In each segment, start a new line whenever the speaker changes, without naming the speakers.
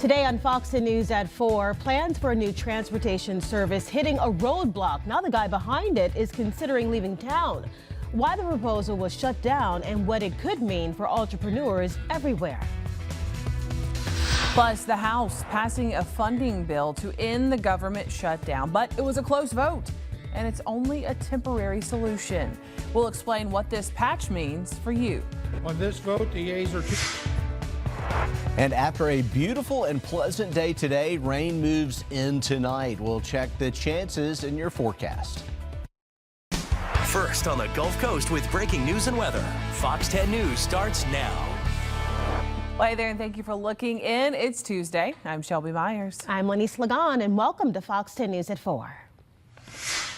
Today on Fox News at 4, plans for a new transportation service hitting a roadblock. Now the guy behind it is considering leaving town. Why the proposal was shut down and what it could mean for entrepreneurs everywhere.
Plus, the House passing a funding bill to end the government shutdown, but it was a close vote, and it's only a temporary solution. We'll explain what this patch means for you.
On this vote, the yeas are 2.
And after a beautiful and pleasant day today, rain moves in tonight. We'll check the chances in your forecast.
First on the Gulf Coast with breaking news and weather. Fox 10 News starts now.
Well, hey there, and thank you for looking in. It's Tuesday. I'm Shelby Myers.
I'm Lenise Lagan, and welcome to Fox 10 News at 4.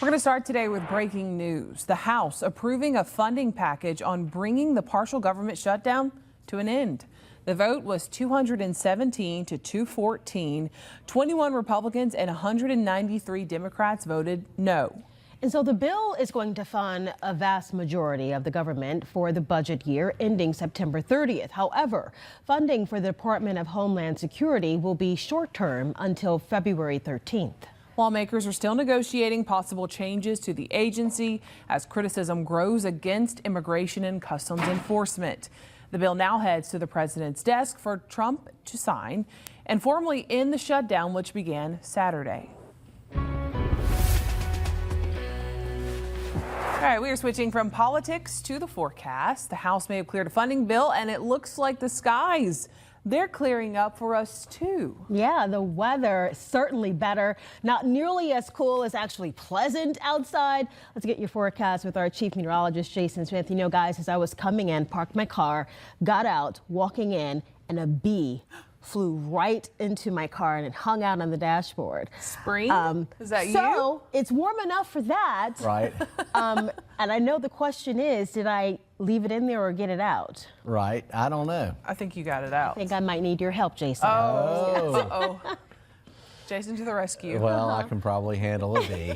We're going to start today with breaking news. The House approving a funding package on bringing the partial government shutdown to an end. The vote was 217 to 214. 21 Republicans and 193 Democrats voted no.
And so the bill is going to fund a vast majority of the government for the budget year ending September 30th. However, funding for the Department of Homeland Security will be short-term until February 13th.
Lawmakers are still negotiating possible changes to the agency as criticism grows against immigration and customs enforcement. The bill now heads to the president's desk for Trump to sign and formally end the shutdown, which began Saturday. All right, we are switching from politics to the forecast. The House may have cleared a funding bill, and it looks like the skies, they're clearing up for us too.
Yeah, the weather is certainly better. Not nearly as cool as actually pleasant outside. Let's get your forecast with our chief meteorologist, Jason Smith. You know, guys, as I was coming in, parked my car, got out, walking in, and a bee flew right into my car and it hung out on the dashboard.
Spring? Is that you?
So it's warm enough for that.
Right.
And I know the question is, did I leave it in there or get it out?
Right. I don't know.
I think you got it out.
I think I might need your help, Jason.
Oh. Jason to the rescue.
Well, I can probably handle a bee.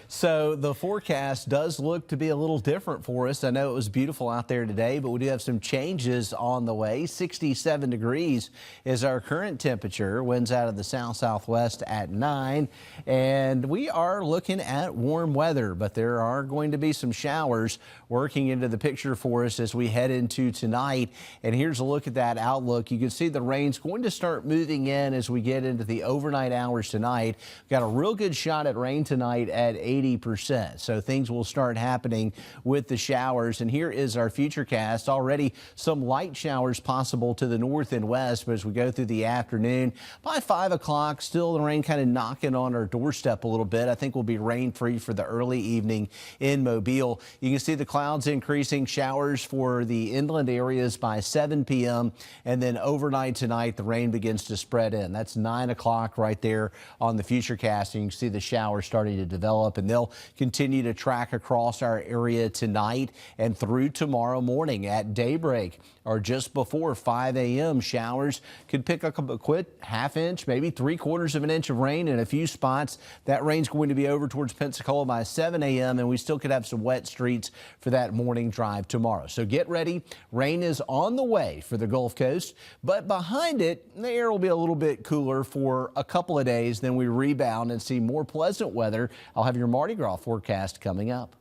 So the forecast does look to be a little different for us. I know it was beautiful out there today, but we do have some changes on the way. 67 degrees is our current temperature. Winds out of the south-southwest at 9. And we are looking at warm weather, but there are going to be some showers working into the picture for us as we head into tonight. And here's a look at that outlook. You can see the rain's going to start moving in as we get into the overnight hours tonight. Got a real good shot at rain tonight at 80%. So things will start happening with the showers. And here is our futurecast. Already some light showers possible to the north and west, but as we go through the afternoon, by 5 o'clock, still the rain kind of knocking on our doorstep a little bit. I think we'll be rain free for the early evening in Mobile. You can see the clouds increasing, showers for the inland areas by 7 p.m. And then overnight tonight, the rain begins to spread in. That's 9 o'clock right there on the futurecast. And you can see the showers starting to develop, and they'll continue to track across our area tonight and through tomorrow morning at daybreak or just before 5 a.m. Showers could pick up a quick half-inch, maybe 3/4 of an inch of rain in a few spots. That rain's going to be over towards Pensacola by 7 a.m. and we still could have some wet streets for that morning drive tomorrow. So get ready. Rain is on the way for the Gulf Coast, but behind it, the air will be a little bit cooler for a couple of days. Then we rebound and see more pleasant weather. I'll have your Mardi Gras forecast coming up.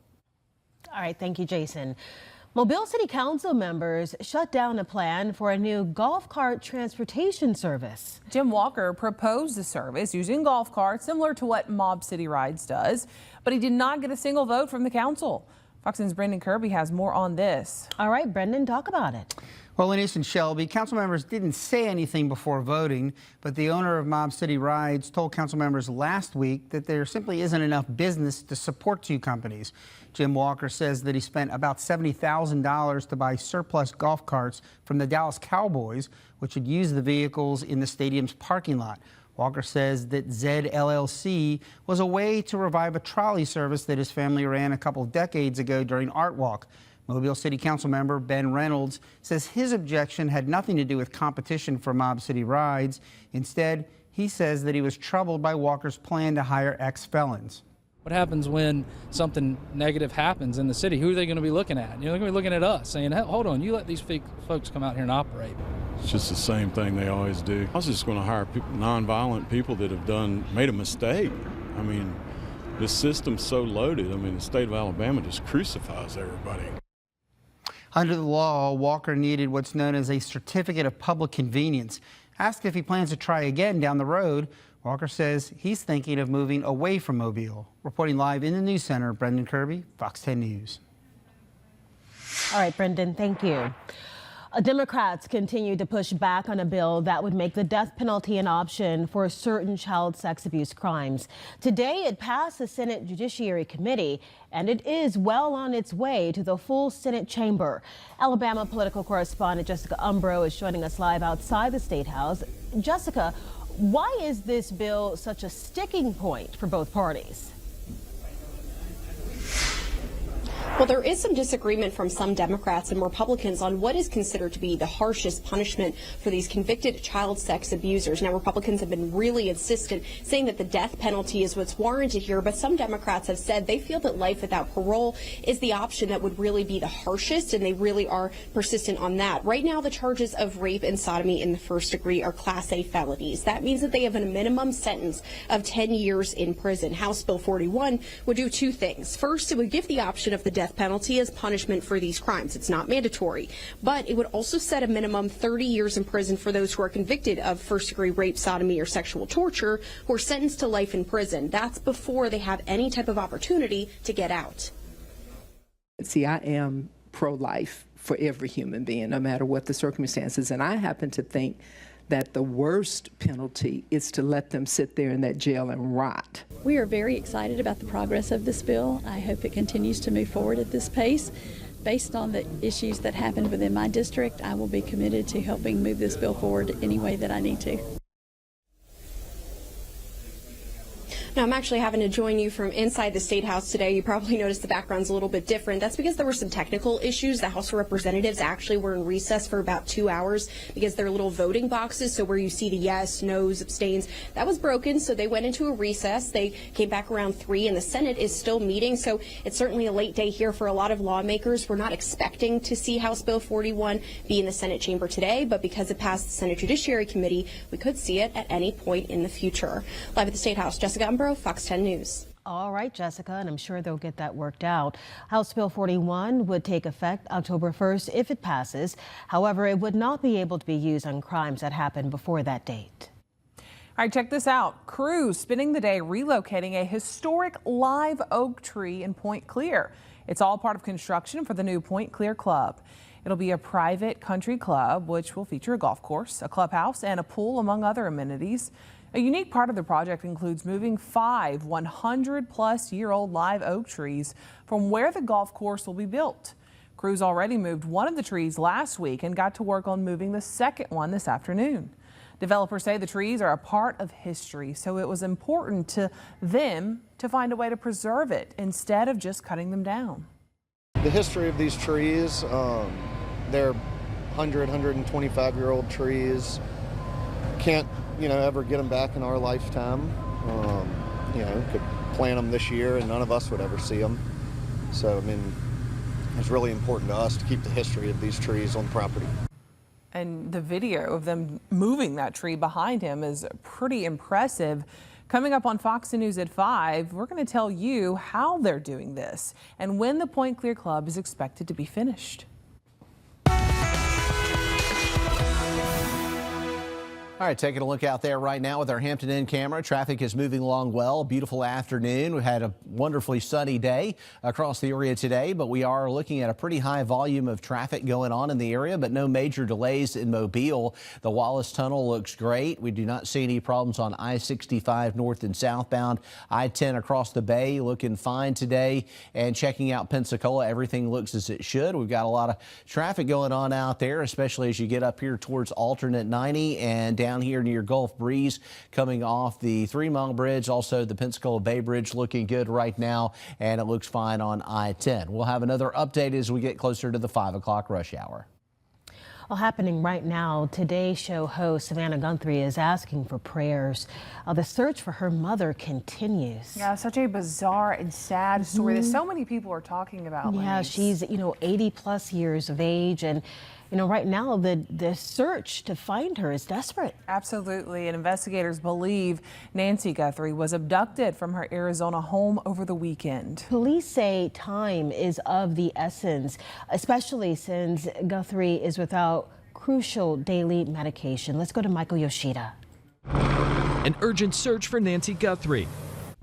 All right, thank you, Jason. Mobile City Council members shut down a plan for a new golf cart transportation service.
Jim Walker proposed the service using golf carts similar to what Mob City Rides does, but he did not get a single vote from the council. Fox 10's Brendan Kirby has more on this.
All right, Brendan, talk about it.
Well, Lenise and Shelby, council members didn't say anything before voting, but the owner of Mob City Rides told council members last week that there simply isn't enough business to support two companies. Jim Walker says that he spent about $70,000 to buy surplus golf carts from the Dallas Cowboys, which would use the vehicles in the stadium's parking lot. Walker says that Zed LLC was a way to revive a trolley service that his family ran a couple decades ago during Art Walk. Mobile City Council member Ben Reynolds says his objection had nothing to do with competition for Mob City Rides. Instead, he says that he was troubled by Walker's plan to hire ex-felons.
What happens when something negative happens in the city? Who are they going to be looking at? They're going to be looking at us saying, hey, hold on, you let these folks come out here and operate.
It's just the same thing they always do. I was just going to hire nonviolent people that have made a mistake. I mean, this system's so loaded. I mean, the state of Alabama just crucifies everybody.
Under the law, Walker needed what's known as a certificate of public convenience. Asked if he plans to try again down the road, Walker says he's thinking of moving away from Mobile. Reporting live in the News Center, Brendan Kirby, Fox 10 News.
All right, Brendan, thank you. Democrats continue to push back on a bill that would make the death penalty an option for certain child sex abuse crimes. Today, it passed the Senate Judiciary Committee, and it is well on its way to the full Senate chamber. Alabama political correspondent Jessica Umbro is joining us live outside the State House. Jessica, why is this bill such a sticking point for both parties?
Well, there is some disagreement from some Democrats and Republicans on what is considered to be the harshest punishment for these convicted child sex abusers. Now, Republicans have been really insistent, saying that the death penalty is what's warranted here, but some Democrats have said they feel that life without parole is the option that would really be the harshest, and they really are persistent on that. Right now, the charges of rape and sodomy in the first degree are Class A felonies. That means that they have a minimum sentence of 10 years in prison. House Bill 41 would do two things. First, it would give the option of the death penalty as punishment for these crimes. It's not mandatory, but it would also set a minimum 30 years in prison for those who are convicted of first-degree rape, sodomy, or sexual torture who are sentenced to life in prison. That's before they have any type of opportunity to get out.
See, I am pro-life for every human being, no matter what the circumstances, and I happen to think that the worst penalty is to let them sit there in that jail and rot.
We are very excited about the progress of this bill. I hope it continues to move forward at this pace. Based on the issues that happened within my district, I will be committed to helping move this bill forward any way that I need to.
Now, I'm actually having to join you from inside the State House today. You probably noticed the background's a little bit different. That's because there were some technical issues. The House of Representatives actually were in recess for about 2 hours because they're little voting boxes. So where you see the yes, no's, abstains, that was broken. So they went into a recess. They came back around 3, and the Senate is still meeting. So it's certainly a late day here for a lot of lawmakers. We're not expecting to see House Bill 41 be in the Senate chamber today, but because it passed the Senate Judiciary Committee, we could see it at any point in the future. Live at the State House, Jessica Umbro, Fox 10 News.
All right, Jessica, and I'm sure they'll get that worked out. House Bill 41 would take effect October 1st if it passes. However, it would not be able to be used on crimes that happened before that date.
All right, check this out. Crews spending the day relocating a historic live oak tree in Point Clear. It's all part of construction for the new Point Clear Club. It'll be a private country club, which will feature a golf course, a clubhouse, and a pool, among other amenities. A unique part of the project includes moving 5 100-plus-year-old live oak trees from where the golf course will be built. Crews already moved one of the trees last week and got to work on moving the second one this afternoon. Developers say the trees are a part of history, so it was important to them to find a way to preserve it instead of just cutting them down.
The history of these trees, they're 100, 125-year-old trees. Can't ever get them back in our lifetime. Could plant them this year and none of us would ever see them. So, I mean, it's really important to us to keep the history of these trees on property.
And the video of them moving that tree behind him is pretty impressive. Coming up on Fox News at 5, we're going to tell you how they're doing this and when the Point Clear Club is expected to be finished.
All right, taking a look out there right now with our Hampton Inn camera. Traffic is moving along well. Beautiful afternoon. We had a wonderfully sunny day across the area today, but we are looking at a pretty high volume of traffic going on in the area, but no major delays in Mobile. The Wallace Tunnel looks great. We do not see any problems on I-65 north and southbound. I-10 across the bay looking fine today. And checking out Pensacola, everything looks as it should. We've got a lot of traffic going on out there, especially as you get up here towards alternate 90 and down here near Gulf Breeze coming off the 3 Mile Bridge. Also, the Pensacola Bay Bridge looking good right now, and it looks fine on I-10. We'll have another update as we get closer to the 5 o'clock rush hour.
Well, happening right now, Today Show host Savannah Guthrie is asking for prayers. The search for her mother continues.
Yeah, such a bizarre and sad story that so many people are talking about.
Yeah, she's 80 plus years of age, and You know, right now the search to find her is desperate.
Absolutely. And investigators believe Nancy Guthrie was abducted from her Arizona home over the weekend.
Police say time is of the essence, especially since Guthrie is without crucial daily medication. Let's go to Michael Yoshida.
An urgent search for Nancy Guthrie,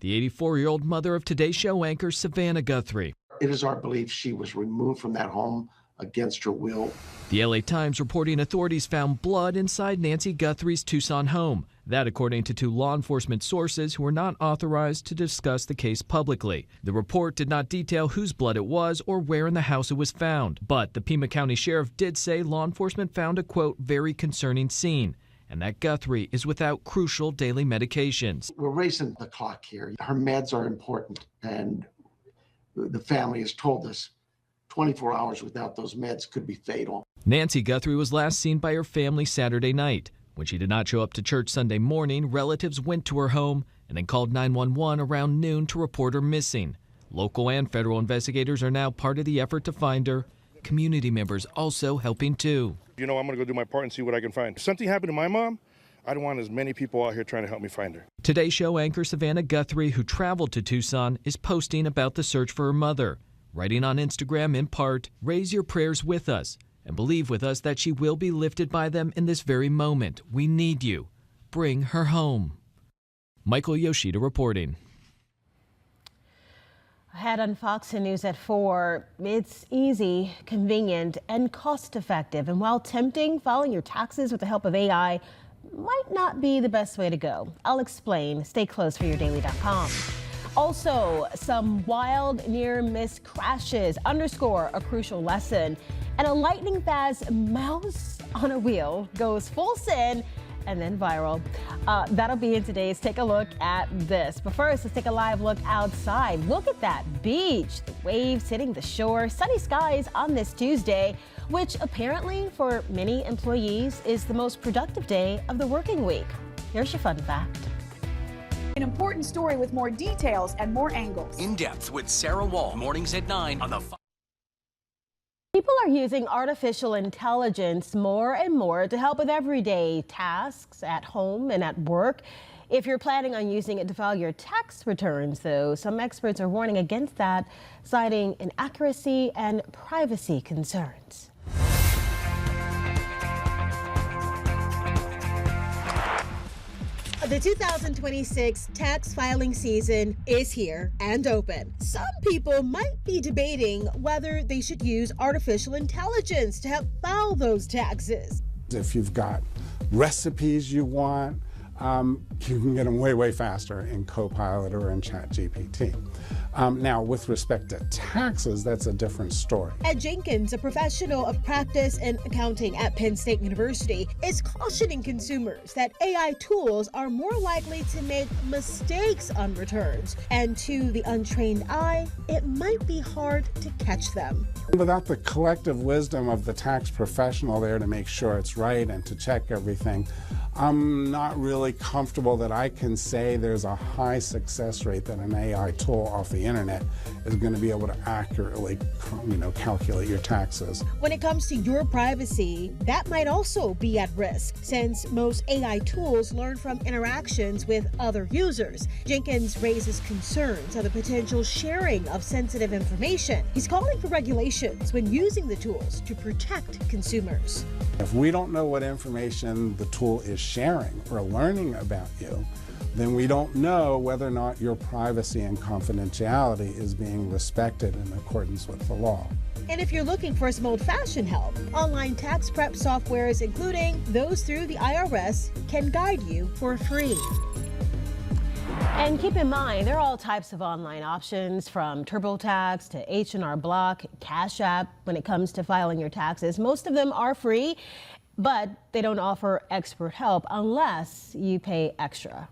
the 84-year-old mother of Today Show anchor Savannah Guthrie.
It is our belief she was removed from that home against her will.
The LA Times reporting authorities found blood inside Nancy Guthrie's Tucson home. That according to two law enforcement sources who were not authorized to discuss the case publicly. The report did not detail whose blood it was or where in the house it was found. But the Pima County Sheriff did say law enforcement found a, quote, very concerning scene, and that Guthrie is without crucial daily medications.
We're racing the clock here. Her meds are important, and the family has told us 24 hours without those meds could be fatal.
Nancy Guthrie was last seen by her family Saturday night. When she did not show up to church Sunday morning, relatives went to her home and then called 911 around noon to report her missing. Local and federal investigators are now part of the effort to find her. Community members also helping too.
You know, I'm going to go do my part and see what I can find. If something happened to my mom, I don't want as many people out here trying to help me find her.
Today Show anchor Savannah Guthrie, who traveled to Tucson, is posting about the search for her mother, writing on Instagram in part, "Raise your prayers with us and believe with us that she will be lifted by them in this very moment. We need you. Bring her home." Michael Yoshida reporting.
Ahead on Fox News at 4, it's easy, convenient, and cost-effective. And while tempting, filing your taxes with the help of AI might not be the best way to go. I'll explain. Stay close for yourdaily.com. Also, some wild near-miss crashes underscore a crucial lesson. And a lightning-fast mouse on a wheel goes full sin and then viral. That'll be in today's Take a Look at This. But first, let's take a live look outside. Look at that beach, the waves hitting the shore, sunny skies on this Tuesday, which apparently for many employees is the most productive day of the working week. Here's your fun fact.
An important story with more details and more angles.
In depth with Sarah Wall, mornings at 9 on the
People are using artificial intelligence more and more to help with everyday tasks at home and at work. If you're planning on using it to file your tax returns, though, some experts are warning against that, citing inaccuracy and privacy concerns. The 2026 tax filing season is here and open. Some people might be debating whether they should use artificial intelligence to help file those taxes.
If you've got recipes you want, you can get them way, way faster in Copilot or in ChatGPT. Now, with respect to taxes, that's a different story.
Ed Jenkins, a professional of practice and accounting at Penn State University, is cautioning consumers that AI tools are more likely to make mistakes on returns. And to the untrained eye, it might be hard to catch them.
Without the collective wisdom of the tax professional there to make sure it's right and to check everything, I'm not really comfortable that I can say there's a high success rate that an AI tool off the internet is going to be able to accurately, calculate your taxes.
When it comes to your privacy, that might also be at risk, since most AI tools learn from interactions with other users. Jenkins raises concerns of the potential sharing of sensitive information. He's calling for regulations when using the tools to protect consumers.
If we don't know what information the tool is sharing or learning about you, then we don't know whether or not your privacy and confidentiality is being respected in accordance with the law.
And if you're looking for some old-fashioned help, online tax prep softwares, including those through the IRS, can guide you for free. And keep in mind, there are all types of online options, from TurboTax to H&R Block, Cash App, when it comes to filing your taxes. Most of them are free, but they don't offer expert help unless you pay extra.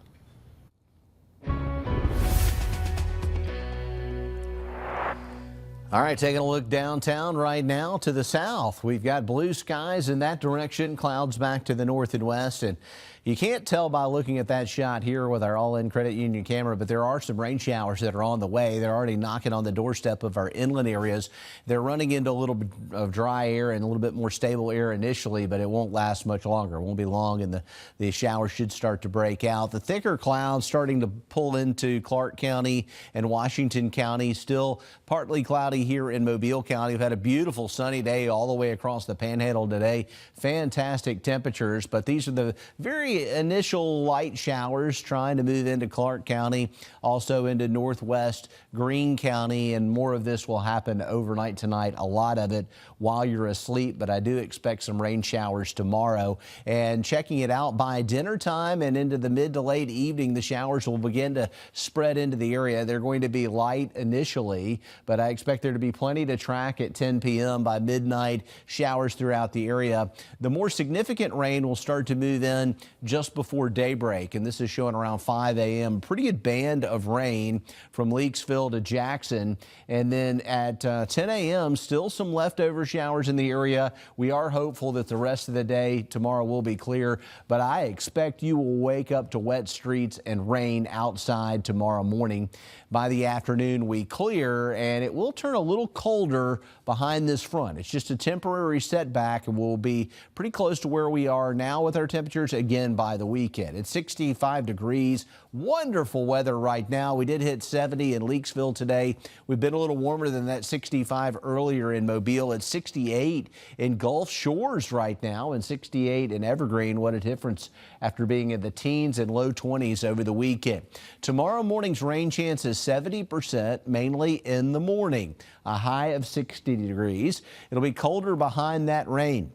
All right, taking a look downtown right now to the south. We've got blue skies in that direction, clouds back to the north and west. And you can't tell by looking at that shot here with our all-in Credit Union camera, but there are some rain showers that are on the way. They're already knocking on the doorstep of our inland areas. They're running into a little bit of dry air and a little bit more stable air initially, but it won't last much longer. It won't be long, and the showers should start to break out. The thicker clouds starting to pull into Clark County and Washington County. Still partly cloudy here in Mobile County. We've had a beautiful sunny day all the way across the Panhandle today. Fantastic temperatures, but these are the very initial light showers trying to move into Clark County, also into northwest Greene County, and more of this will happen overnight tonight, a lot of it while you're asleep, but I do expect some rain showers tomorrow. And checking it out by dinner time and into the mid to late evening, the showers will begin to spread into the area. They're going to be light initially, but I expect there to be plenty to track at 10 p.m. By midnight, showers throughout the area. The more significant rain will start to move in just before daybreak, and this is showing around 5 a.m. Pretty good band of rain from Leakesville to Jackson. And then at 10 a.m., still some leftover showers in the area. We are hopeful that the rest of the day tomorrow will be clear, but I expect you will wake up to wet streets and rain outside tomorrow morning. By the afternoon, we clear, and it will turn a little colder behind this front. It's just a temporary setback, and we'll be pretty close to where we are now with our temperatures again by the weekend. It's 65 degrees. Wonderful weather right now. We did hit 70 in Leakesville today. We've been a little warmer than that 65 earlier in Mobile. It's 68 in Gulf Shores right now and 68 in Evergreen. What a difference after being in the teens and low 20s over the weekend. Tomorrow morning's rain chance is 70%, mainly in the morning. A high of 60 degrees. It'll be colder behind that rain.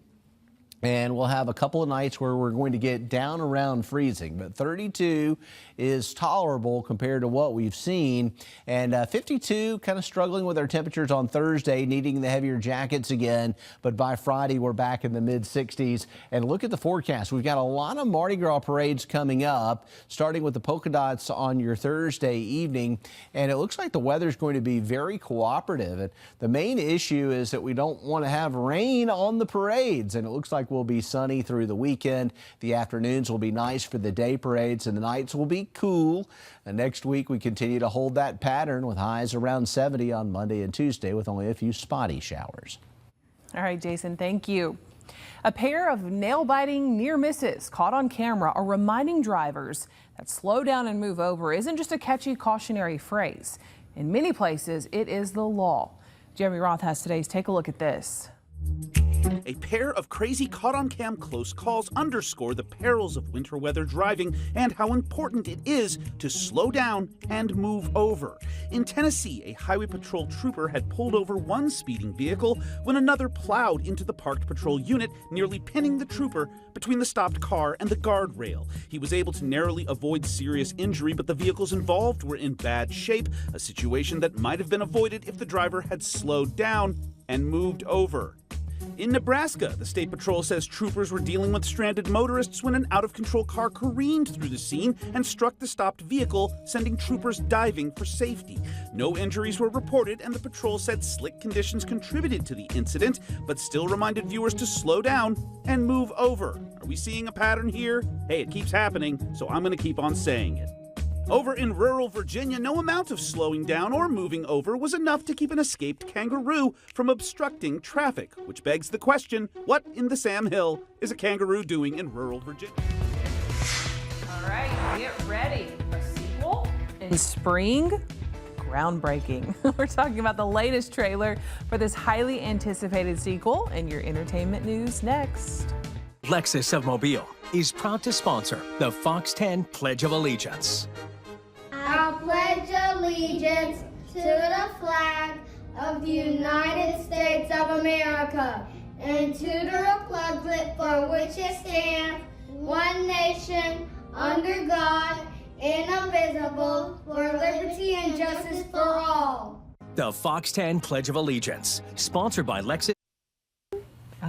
And we'll have a couple of nights where we're going to get down around freezing, but 32 is tolerable compared to what we've seen. And 52, kind of struggling with our temperatures on Thursday, needing the heavier jackets again. But by Friday, we're back in the mid 60s. And look at the forecast. We've got a lot of Mardi Gras parades coming up, starting with the polka dots on your Thursday evening. And it looks like the weather's going to be very cooperative. And the main issue is that we don't want to have rain on the parades. And it looks like will be sunny through the weekend. The afternoons will be nice for the day parades, and the nights will be cool. And next week, we continue to hold that pattern with highs around 70 on Monday and Tuesday with only a few spotty showers.
All right, Jason, thank you. A pair of nail-biting near misses caught on camera are reminding drivers that slow down and move over isn't just a catchy cautionary phrase. In many places, it is the law. Jeremy Roth has today's Take a Look at This.
A pair of crazy caught-on-cam close calls underscore the perils of winter weather driving and how important it is to slow down and move over. In Tennessee, a highway patrol trooper had pulled over one speeding vehicle when another plowed into the parked patrol unit, nearly pinning the trooper between the stopped car and the guardrail. He was able to narrowly avoid serious injury, but the vehicles involved were in bad shape, a situation that might have been avoided if the driver had slowed down and moved over. In Nebraska, the state patrol says troopers were dealing with stranded motorists when an out-of-control car careened through the scene and struck the stopped vehicle, sending troopers diving for safety. No injuries were reported, and the patrol said slick conditions contributed to the incident, but still reminded viewers to slow down and move over. Are we seeing a pattern here? Hey, it keeps happening, so I'm going to keep on saying it. Over in rural Virginia, no amount of slowing down or moving over was enough to keep an escaped kangaroo from obstructing traffic, which begs the question, what in the Sam Hill is a kangaroo doing in rural Virginia?
All right, get ready. A sequel in spring? Groundbreaking. We're talking about the latest trailer for this highly anticipated sequel, and your entertainment news next.
Lexus of Mobile is proud to sponsor the Fox 10 Pledge of Allegiance.
I pledge allegiance to the flag of the United States of America and to the republic for which it stands, one nation, under God, indivisible, for liberty and justice for all.
The Fox 10 Pledge of Allegiance, sponsored by Lexus.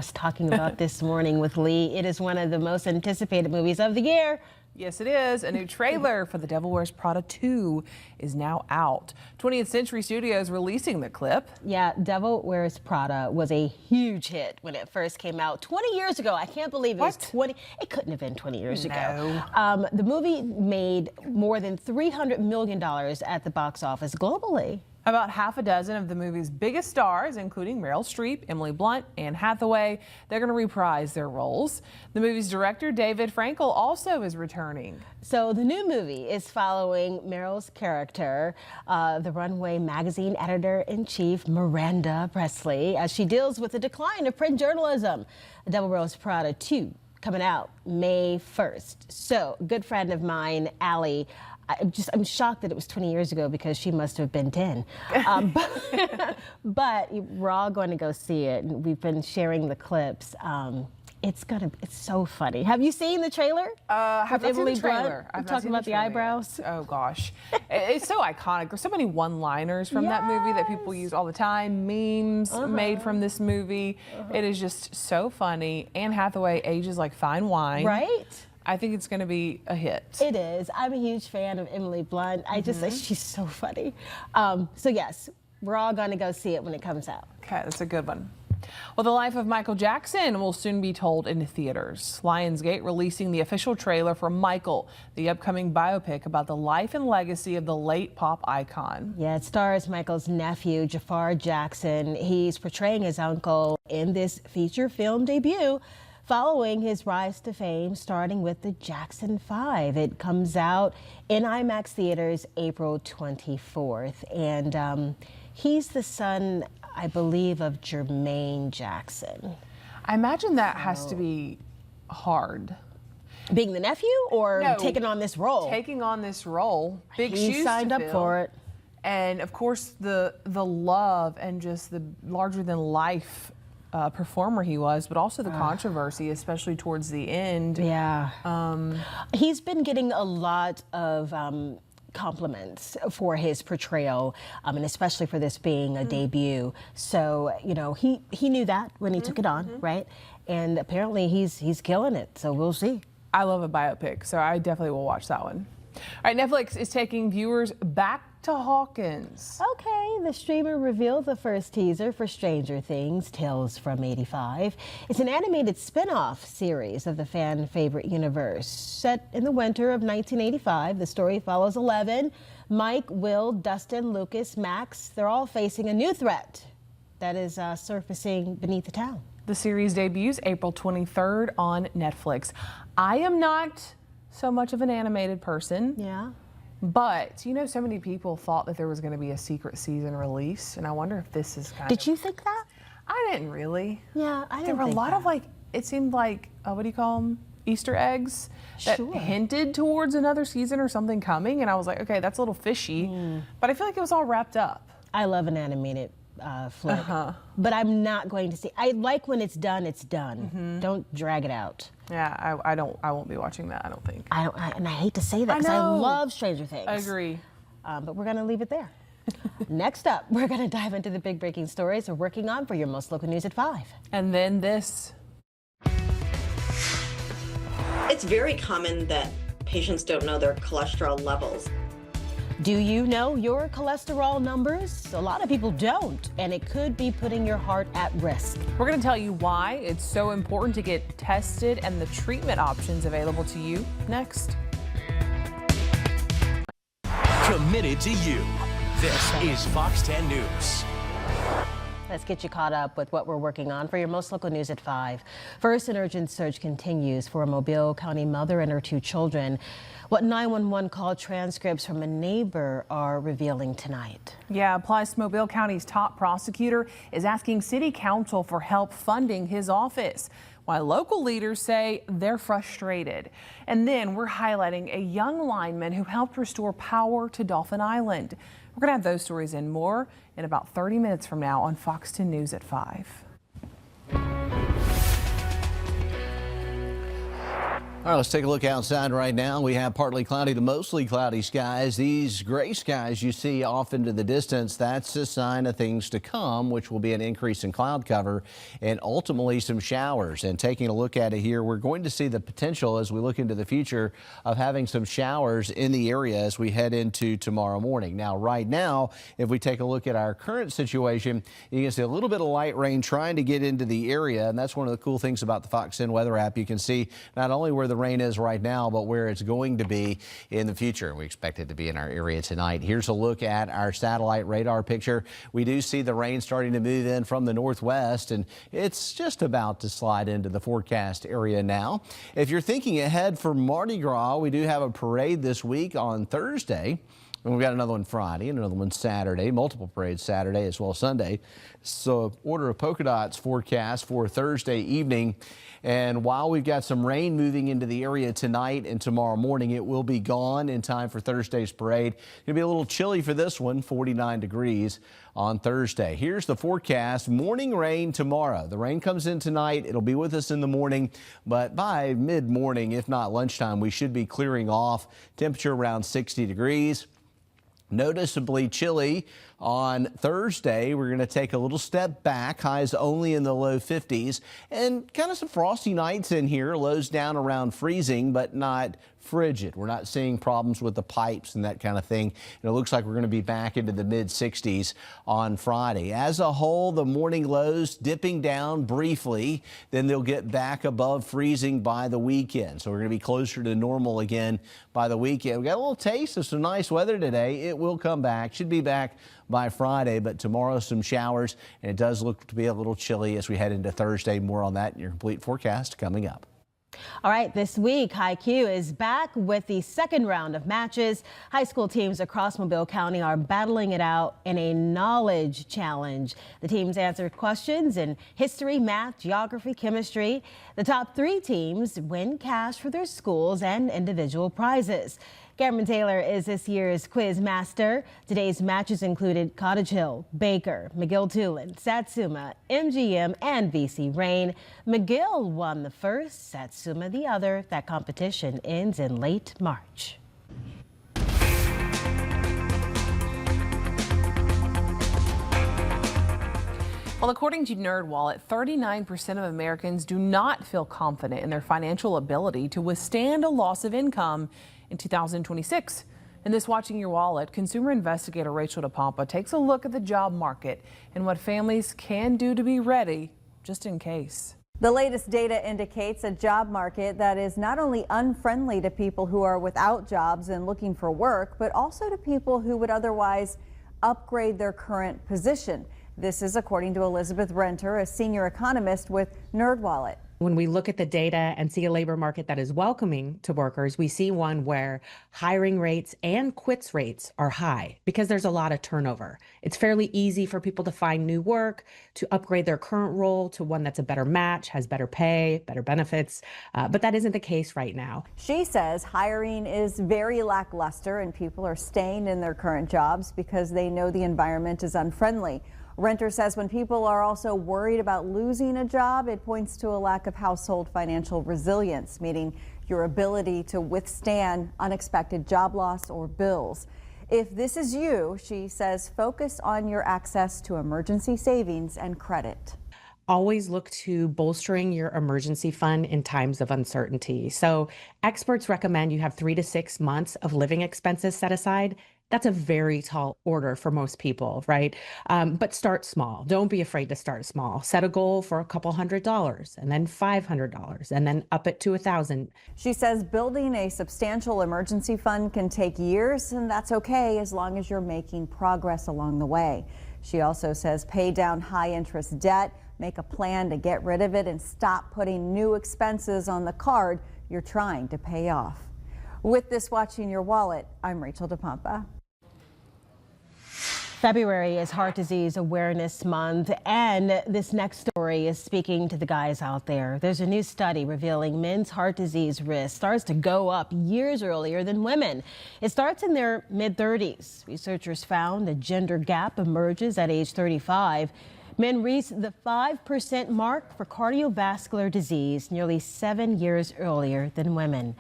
was talking about this morning with Lee. It is one of the most anticipated movies of the year.
Yes, it is. A new trailer for The Devil Wears Prada 2 is now out. 20th Century Studios releasing the clip.
Yeah, Devil Wears Prada was a huge hit when it first came out 20 years ago. I can't believe it was 20. It couldn't have been 20 years ago. The movie made more than $300 million at the box office globally.
About half a dozen of the movie's biggest stars, including Meryl Streep, Emily Blunt, Anne Hathaway, they're going to reprise their roles. The movie's director, David Frankel, also is returning.
So the new movie is following Meryl's character, the Runway magazine editor-in-chief, Miranda Presley, as she deals with the decline of print journalism. The Devil Wears Prada 2 coming out May 1st. So a good friend of mine, Allie, I'm shocked that it was 20 years ago because she must have been 10. But we're all going to go see it, and we've been sharing the clips. It's so funny. Have you seen the trailer?
Have not seen the trailer.
I'm talking about the eyebrows.
Oh gosh, it's so iconic. There's so many one-liners from that movie that people use all the time. Memes made from this movie. It is just so funny. Anne Hathaway ages like fine wine.
Right?
I think it's going to be a hit.
It is. I'm a huge fan of Emily Blunt. I just think she's so funny. So yes, we're all going to go see it when it comes out.
Okay, that's a good one. Well, the life of Michael Jackson will soon be told in theaters. Lionsgate releasing the official trailer for Michael, the upcoming biopic about the life and legacy of the late pop icon.
Yeah, it stars Michael's nephew, Jafar Jackson. He's portraying his uncle in this feature film debut, following his rise to fame, starting with the Jackson 5. It comes out in IMAX theaters April 24th. And he's the son, I believe, of Jermaine Jackson.
I imagine that has to be hard.
Being the nephew or taking on this role?
Taking on this role. Big
he
shoes
signed
to
up
fill.
for it.
And of course, the love and just the larger than life performer he was, but also the controversy, especially towards the end.
Yeah. He's been getting a lot of compliments for his portrayal, and especially for this being a debut. So, you know, he knew that when he took it on, right? And apparently he's killing it, so we'll see.
I love a biopic, so I definitely will watch that one. All right, Netflix is taking viewers back to Hawkins.
Okay, the streamer revealed the first teaser for Stranger Things, Tales from 85. It's an animated spin-off series of the fan favorite universe. Set in the winter of 1985, the story follows 11. Mike, Will, Dustin, Lucas, Max, they're all facing a new threat that is surfacing beneath the town.
The series debuts April 23rd on Netflix. I am not so much of an animated person.
Yeah.
But, you know, so many people thought that there was going to be a secret season release, and I wonder if this is kind of...
Did you think that?
I didn't really.
Yeah, I didn't
There were a
think
lot
that.
of, like, it seemed like, what do you call them? Easter eggs that hinted towards another season or something coming, and I was like, okay, that's a little fishy, but I feel like it was all wrapped up.
I love an animated flick, but I'm not going to see. I like when it's done, it's done. Don't drag it out.
Yeah, I won't be watching that, I don't think.
And I hate to say that because I love Stranger Things.
I agree.
But we're going to leave it there. Next up, we're going to dive into the big breaking stories we're working on for your most local news at 5.
And then this.
It's very common that patients don't know their cholesterol levels.
Do you know your cholesterol numbers? A lot of people don't, and it could be putting your heart at risk.
We're going to tell you why it's so important to get tested and the treatment options available to you next.
Committed to you. This is Fox 10 News.
Let's get you caught up with what we're working on for your most local news at 5. First, an urgent search continues for a Mobile County mother and her 2 children. What 911 call transcripts from a neighbor are revealing tonight.
Yeah, plus Mobile County's top prosecutor is asking city council for help funding his office, while local leaders say they're frustrated. And then we're highlighting a young lineman who helped restore power to Dolphin Island. We're going to have those stories and more in about 30 minutes from now on Fox 10 News at 5.
All right, let's take a look outside right now. We have partly cloudy to mostly cloudy skies. These gray skies you see off into the distance, that's a sign of things to come, which will be an increase in cloud cover and ultimately some showers. And taking a look at it here, we're going to see the potential as we look into the future of having some showers in the area as we head into tomorrow morning. Now, right now, if we take a look at our current situation, you can see a little bit of light rain trying to get into the area. And that's one of the cool things about the Fox 10 weather app. You can see not only where the rain is right now, but where it's going to be in the future. We expect it to be in our area tonight. Here's a look at our satellite radar picture. We do see the rain starting to move in from the northwest, and it's just about to slide into the forecast area now. If you're thinking ahead for Mardi Gras, we do have a parade this week on Thursday. And we've got another one Friday and another one Saturday, multiple parades Saturday as well as Sunday. So order of polka dots forecast for Thursday evening. And while we've got some rain moving into the area tonight and tomorrow morning, it will be gone in time for Thursday's parade. It'll be a little chilly for this one, 49 degrees on Thursday. Here's the forecast. Morning rain tomorrow. The rain comes in tonight. It'll be with us in the morning, but by mid-morning, if not lunchtime, we should be clearing off. Temperature around 60 degrees. Noticeably chilly on Thursday. We're going to take a little step back. Highs only in the low 50s and kind of some frosty nights in here. Lows down around freezing, but not frigid. We're not seeing problems with the pipes and that kind of thing. And it looks like we're going to be back into the mid 60s on Friday. As a whole, the morning lows dipping down briefly, then they'll get back above freezing by the weekend. So we're going to be closer to normal again by the weekend. We got a little taste of some nice weather today. It will come back, should be back by Friday, but tomorrow some showers, and it does look to be a little chilly as we head into Thursday. More on that in your complete forecast coming up.
All right, this week, High-Q is back with the second round of matches. High school teams across Mobile County are battling it out in a knowledge challenge. The teams answered questions in history, math, geography, chemistry. The top 3 teams win cash for their schools and individual prizes. Cameron Taylor is this year's quiz master. Today's matches included Cottage Hill, Baker, McGill-Toolen, Satsuma, MGM, and VC Rain. McGill won the first, Satsuma the other. That competition ends in late March.
Well, according to NerdWallet, 39% of Americans do not feel confident in their financial ability to withstand a loss of income in 2026. In this Watching Your Wallet, consumer investigator Rachel DePompa takes a look at the job market and what families can do to be ready just in case.
The latest data indicates a job market that is not only unfriendly to people who are without jobs and looking for work, but also to people who would otherwise upgrade their current position. This is according to Elizabeth Renter, a senior economist with NerdWallet.
When we look at the data and see a labor market that is welcoming to workers, we see one where hiring rates and quits rates are high because there's a lot of turnover. It's fairly easy for people to find new work, to upgrade their current role to one that's a better match, has better pay, better benefits, but that isn't the case right now.
She says hiring is very lackluster and people are staying in their current jobs because they know the environment is unfriendly. Renter says when people are also worried about losing a job, it points to a lack of household financial resilience, meaning your ability to withstand unexpected job loss or bills. If this is you, she says, focus on your access to emergency savings and credit.
Always look to bolstering your emergency fund in times of uncertainty. So experts recommend you have 3 to 6 months of living expenses set aside. That's a very tall order for most people, right? But start small. Don't be afraid to start small. Set a goal for a couple $100 and then $500 and then up it to $1,000.
She says building a substantial emergency fund can take years, and that's okay as long as you're making progress along the way. She also says pay down high interest debt, make a plan to get rid of it, and stop putting new expenses on the card you're trying to pay off. With this Watching Your Wallet, I'm Rachel DePompa.
February is Heart Disease Awareness Month, and this next story is speaking to the guys out there. There's a new study revealing men's heart disease risk starts to go up years earlier than women. It starts in their mid-30s. Researchers found a gender gap emerges at age 35. Men reached the 5% mark for cardiovascular disease nearly 7 years earlier than women.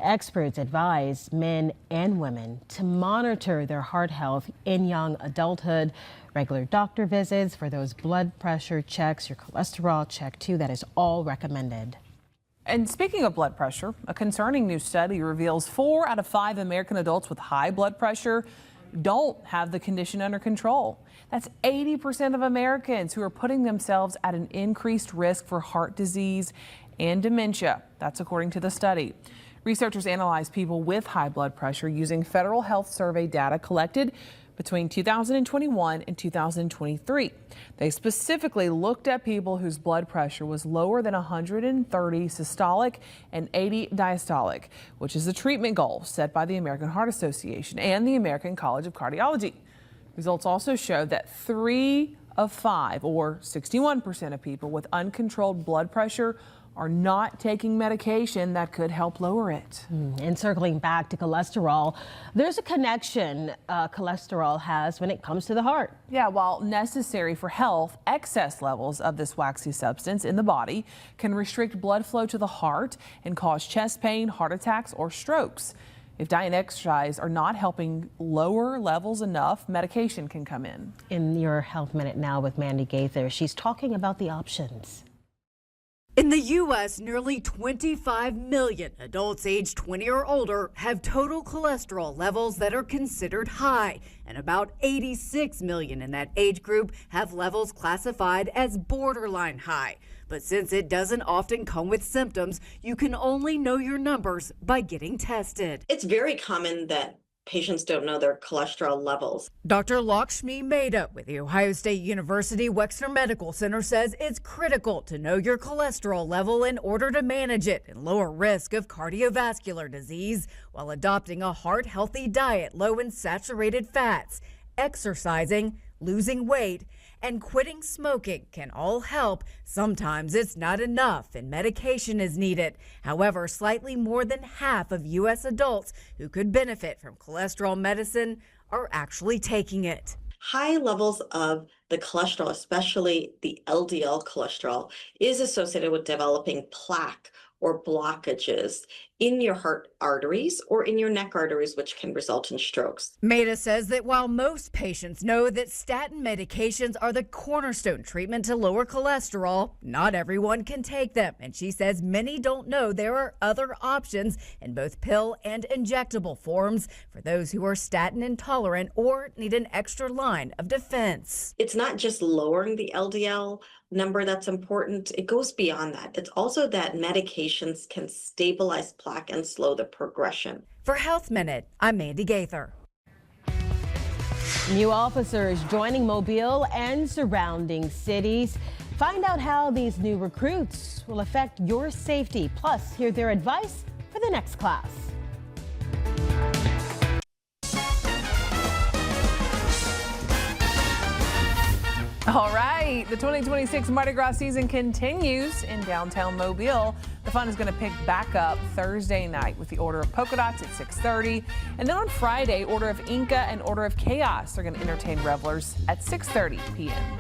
Experts advise men and women to monitor their heart health in young adulthood. Regular doctor visits for those blood pressure checks, your cholesterol check too, that is all recommended.
And speaking of blood pressure, a concerning new study reveals 4 out of 5 American adults with high blood pressure don't have the condition under control. That's 80% of Americans who are putting themselves at an increased risk for heart disease and dementia. That's according to the study. Researchers analyzed people with high blood pressure using Federal Health Survey data collected between 2021 and 2023. They specifically looked at people whose blood pressure was lower than 130 systolic and 80 diastolic, which is the treatment goal set by the American Heart Association and the American College of Cardiology. Results also showed that 3 of 5, or 61% of people with uncontrolled blood pressure are not taking medication that could help lower it.
And circling back to cholesterol, there's a connection cholesterol has when it comes to the heart.
Yeah, while necessary for health, excess levels of this waxy substance in the body can restrict blood flow to the heart and cause chest pain, heart attacks, or strokes. If diet and exercise are not helping lower levels enough, medication can come in.
In your Health Minute now with Mandy Gaither, she's talking about the options.
In the U.S., nearly 25 million adults aged 20 or older have total cholesterol levels that are considered high, and about 86 million in that age group have levels classified as borderline high. But since it doesn't often come with symptoms, you can only know your numbers by getting tested.
It's very common that patients don't know their cholesterol levels.
Dr. Lakshmi Mehta with The Ohio State University Wexner Medical Center says it's critical to know your cholesterol level in order to manage it and lower risk of cardiovascular disease while adopting a heart-healthy diet low in saturated fats. Exercising, losing weight, and quitting smoking can all help. Sometimes it's not enough and medication is needed. However, slightly more than half of U.S. adults who could benefit from cholesterol medicine are actually taking it.
High levels of the cholesterol, especially the LDL cholesterol, is associated with developing plaque or blockages in your heart arteries or in your neck arteries, which can result in strokes.
Mehta says that while most patients know that statin medications are the cornerstone treatment to lower cholesterol, not everyone can take them. And she says many don't know there are other options in both pill and injectable forms for those who are statin intolerant or need an extra line of defense.
It's not just lowering the LDL number that's important. It goes beyond that. It's also that medications can stabilize plaque and slow the progression.
For Health Minute, I'm Mandy Gaither.
New officers joining Mobile and surrounding cities. Find out how these new recruits will affect your safety. Plus, hear their advice for the next class.
All right, the 2026 Mardi Gras season continues in downtown Mobile. The fun is going to pick back up Thursday night with the Order of Polka Dots at 6:30. And then on Friday, Order of Inca and Order of Chaos are going to entertain revelers at 6:30 p.m.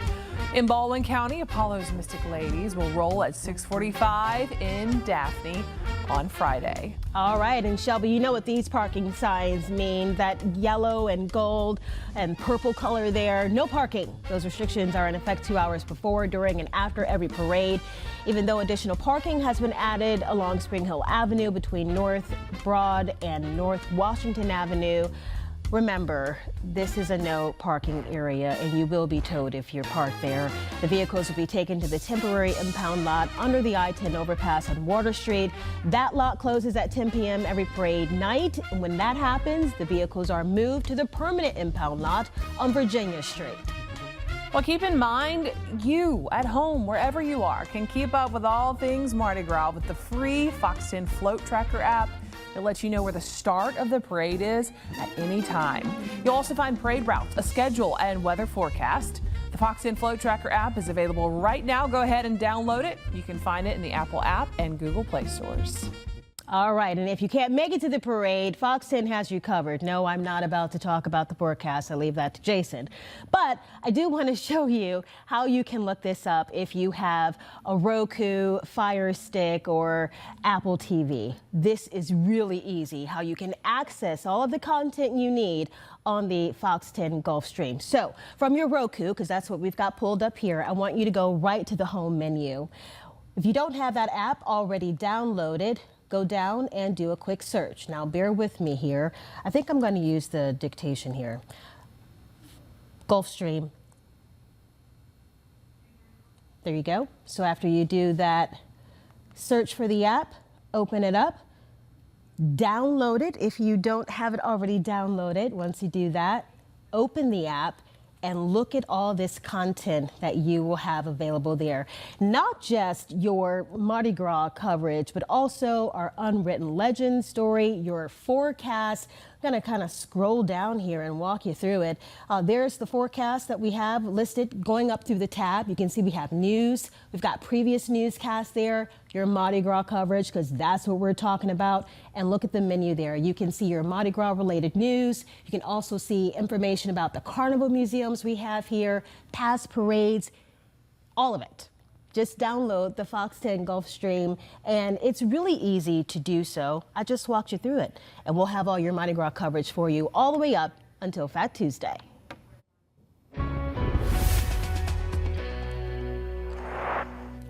In Baldwin County, Apollo's Mystic Ladies will roll at 6:45 in Daphne on Friday.
All right, and Shelby, you know what these parking signs mean, that yellow and gold and purple color there. No parking. Those restrictions are in effect 2 hours before, during, and after every parade. Even though additional parking has been added along Spring Hill Avenue between North Broad and North Washington Avenue. Remember, this is a no parking area and you will be towed if you're parked there. The vehicles will be taken to the temporary impound lot under the I-10 overpass on Water Street. That lot closes at 10 p.m. every parade night. And when that happens, the vehicles are moved to the permanent impound lot on Virginia Street.
Well, keep in mind, you at home, wherever you are, can keep up with all things Mardi Gras with the free Fox 10 Float Tracker app. It'll let you know where the start of the parade is at any time. You'll also find parade routes, a schedule, and weather forecast. The Fox 10 Float Tracker app is available right now. Go ahead and download it. You can find it in the Apple app and Google Play stores.
All right, and if you can't make it to the parade, Fox 10 has you covered. No, I'm not about to talk about the forecast. I leave that to Jason. But I do want to show you how you can look this up if you have a Roku, Fire Stick, or Apple TV. This is really easy, how you can access all of the content you need on the Fox 10 Gulfstream. So from your Roku, because that's what we've got pulled up here, I want you to go right to the home menu. If you don't have that app already downloaded, go down and do a quick search. Now, bear with me here. I think I'm going to use the dictation here. Gulfstream. There you go. So after you do that search for the app, open it up, download it if you don't have it already downloaded. Once you do that, open the app and look at all this content that you will have available there. Not just your Mardi Gras coverage, but also our Unwritten Legend story, your forecast. I'm going to kind of scroll down here and walk you through it. There's the forecast that we have listed going up through the tab. You can see we have news. We've got previous newscasts there, your Mardi Gras coverage, because that's what we're talking about. And look at the menu there. You can see your Mardi Gras related news. You can also see information about the carnival museums we have here, past parades, all of it. Just download the Fox 10 Gulfstream, and it's really easy to do so. I just walked you through it, and we'll have all your Mardi Gras coverage for you all the way up until Fat Tuesday.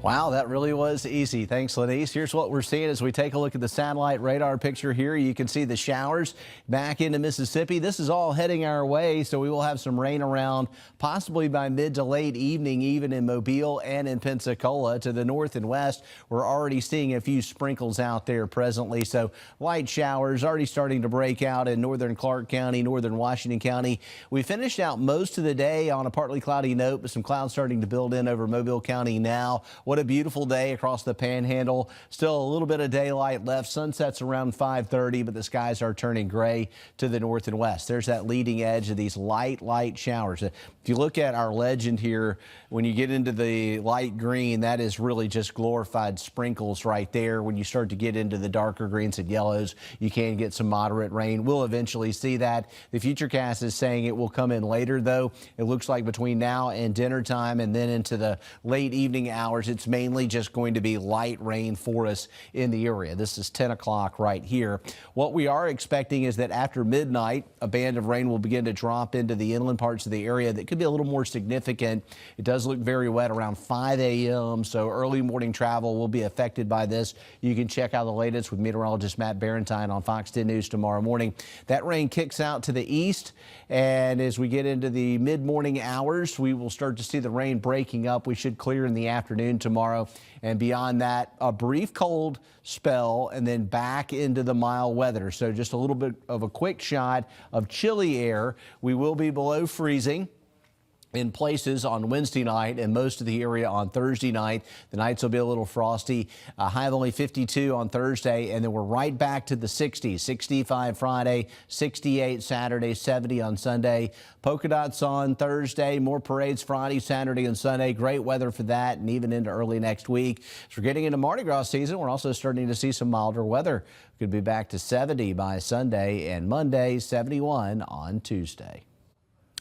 Wow, that really was easy. Thanks, Lenise. Here's what we're seeing as we take a look at the satellite radar picture here. You can see the showers back into Mississippi. This is all heading our way, so we will have some rain around possibly by mid to late evening, even in Mobile and in Pensacola. To the north and west, we're already seeing a few sprinkles out there presently. So light showers already starting to break out in northern Clark County, northern Washington County. We finished out most of the day on a partly cloudy note, but some clouds starting to build in over Mobile County now. What a beautiful day across the Panhandle. Still a little bit of daylight left. Sunset's around 5:30, but the skies are turning gray to the north and west. There's that leading edge of these light showers. If you look at our legend here, when you get into the light green, that is really just glorified sprinkles right there. When you start to get into the darker greens and yellows, you can get some moderate rain. We'll eventually see that. The Futurecast is saying it will come in later, though. It looks like between now and dinner time and then into the late evening hours, it's mainly just going to be light rain for us in the area. This is 10 o'clock right here. What we are expecting is that after midnight, a band of rain will begin to drop into the inland parts of the area that could be a little more significant. It does look very wet around 5 a.m., so early morning travel will be affected by this. You can check out the latest with meteorologist Matt Barentine on Fox 10 News tomorrow morning. That rain kicks out to the east, and as we get into the mid-morning hours, we will start to see the rain breaking up. We should clear in the afternoon tomorrow. And beyond that, a brief cold spell and then back into the mild weather. So just a little bit of a quick shot of chilly air. We will be below freezing in places on Wednesday night and most of the area on Thursday night. The nights will be a little frosty. A high of only 52 on Thursday, and then we're right back to the 60s. 65 Friday, 68 Saturday, 70 on Sunday. Polka dots on Thursday, more parades Friday, Saturday, and Sunday. Great weather for that, and even into early next week. As we're getting into Mardi Gras season, we're also starting to see some milder weather. Could be back to 70 by Sunday, and Monday, 71 on Tuesday.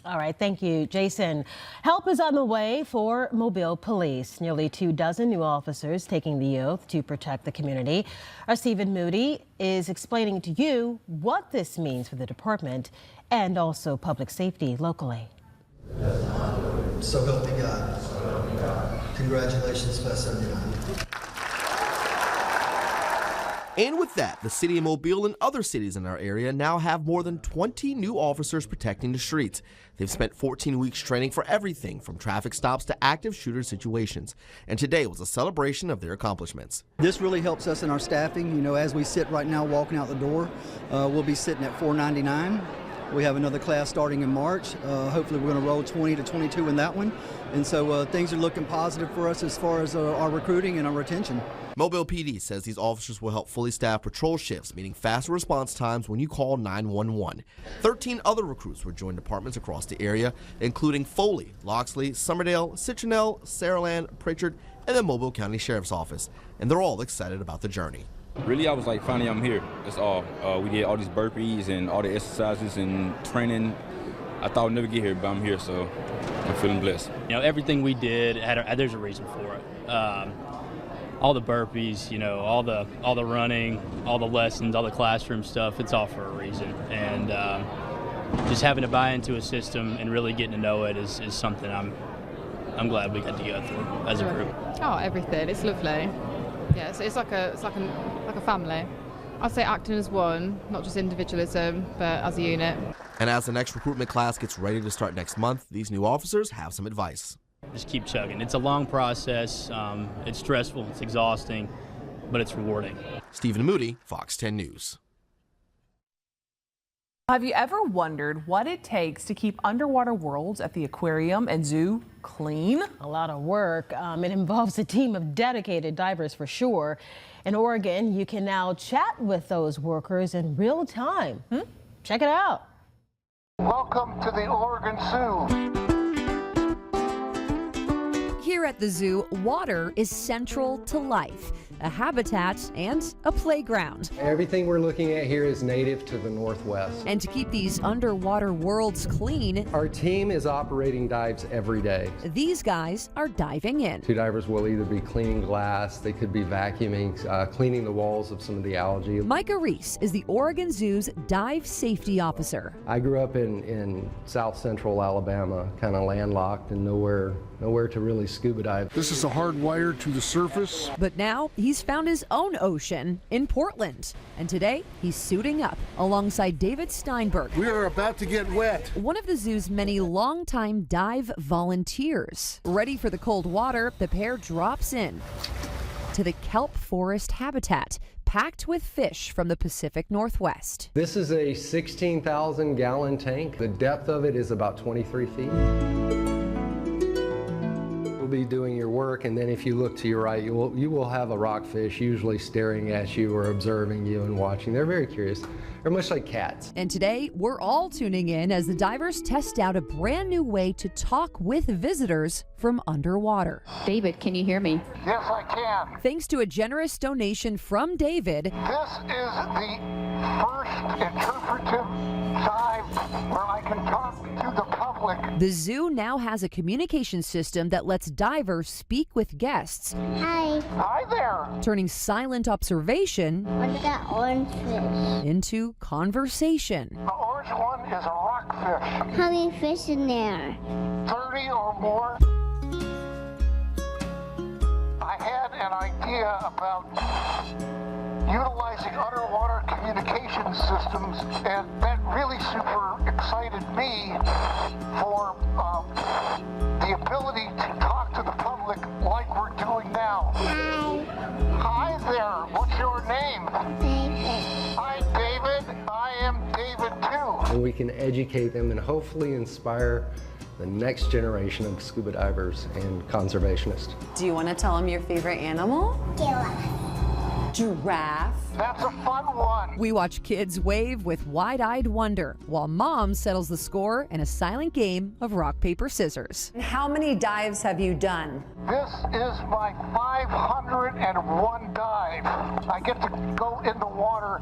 All right, thank you, Jason. Help is on the way for Mobile Police. Nearly 24 new officers taking the oath to protect the community. Our Stephen Moody is explaining to you what this means for the department and also public safety locally.
So help me God. Congratulations, Fast 79.
And with that, the city of Mobile and other cities in our area now have more than 20 new officers protecting the streets. They've spent 14 weeks training for everything from traffic stops to active shooter situations. And today was a celebration of their accomplishments.
This really helps us in our staffing. You know, as we sit right now walking out the door, we'll be sitting at 499. We have another class starting in March. Hopefully we're going to roll 20 to 22 in that one. And so things are looking positive for us as far as our recruiting and our retention.
Mobile PD says these officers will help fully staff patrol shifts, meaning faster response times when you call 911. 13 other recruits will join departments across the area, including Foley, Loxley, Summerdale, Citronelle, Saraland, Pritchard, and the Mobile County Sheriff's Office. And they're all excited about the journey.
Really, I was like, finally I'm here. That's all. We did all these burpees and all the exercises and training. I thought I'd never get here, but I'm here, so I'm feeling blessed.
You know, everything we did, there's a reason for it. All the burpees, you know, all the running, all the lessons, all the classroom stuff, it's all for a reason. And just having to buy into a system and really getting to know it is something I'm glad we got to go through as a group.
Oh, everything. It's lovely. Yeah, so it's like a family. I'd say acting as one, not just individualism, but as a unit.
And as the next recruitment class gets ready to start next month, these new officers have some advice.
Just keep chugging. It's a long process. It's stressful. It's exhausting, but it's rewarding.
Stephen Moody, Fox 10 News.
Have you ever wondered what it takes to keep underwater worlds at the aquarium and zoo clean?
A lot of work. It involves a team of dedicated divers for sure. In Oregon, you can now chat with those workers in real time. Check it out.
Welcome to the Oregon Zoo.
Here at the zoo, water is central to life, a habitat and a playground.
Everything we're looking at here is native to the Northwest.
And to keep these underwater worlds clean,
our team is operating dives every day.
These guys are diving in.
Two divers will either be cleaning glass, they could be vacuuming, cleaning the walls of some of the algae.
Micah Reese is the Oregon Zoo's dive safety officer.
I grew up in south central Alabama, kind of landlocked and nowhere to really scuba dive.
This is a hard wire to the surface.
But now he's found his own ocean in Portland. And today he's suiting up alongside David Steinberg.
We are about to get wet.
One of the zoo's many longtime dive volunteers. Ready for the cold water, the pair drops in to the kelp forest habitat, packed with fish from the Pacific Northwest.
This is a 16,000 gallon tank. The depth of it is about 23 feet. Be doing your work, and then if you look to your right, you will have a rockfish usually staring at you or observing you and watching. They're very curious. They're much like cats.
And today we're all tuning in as the divers test out a brand new way to talk with visitors from underwater. David, can you hear me?
Yes, I can.
Thanks to a generous donation from David,
this is the first interpretive dive where I can talk to the public.
The zoo now has a communication system that lets divers speak with guests.
Hi.
Hi there.
Turning silent observation
Look at that orange fish.
into conversation.
The orange one is a rockfish.
How many fish in there?
30 or more. I had an idea about utilizing underwater communication systems, and that really super excited me for the ability to talk to the public like we're doing now.
Hi.
Hi there. What's your name?
David.
Hi, David. I am David too.
And we can educate them and hopefully inspire the next generation of scuba divers and conservationists.
Do you want to tell them your favorite animal? Giraffe.
That's a fun one.
We watch kids wave with wide-eyed wonder while mom settles the score in a silent game of rock, paper, scissors.
How many dives have you done?
This is my 501 dive. I get to go in the water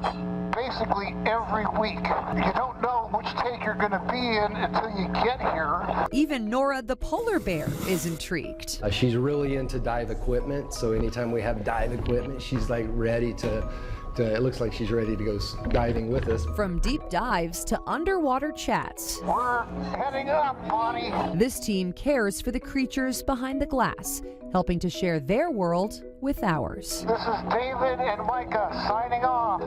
basically every week. You don't know which tank you're going to be in until you get here.
Even Nora the polar bear is intrigued.
She's really into dive equipment, so anytime we have dive equipment, she's like ready to it looks like she's ready to go diving with us.
From deep dives to underwater chats,
we're heading up, Bonnie.
This team cares for the creatures behind the glass, helping to share their world with ours.
This is David and Micah signing off.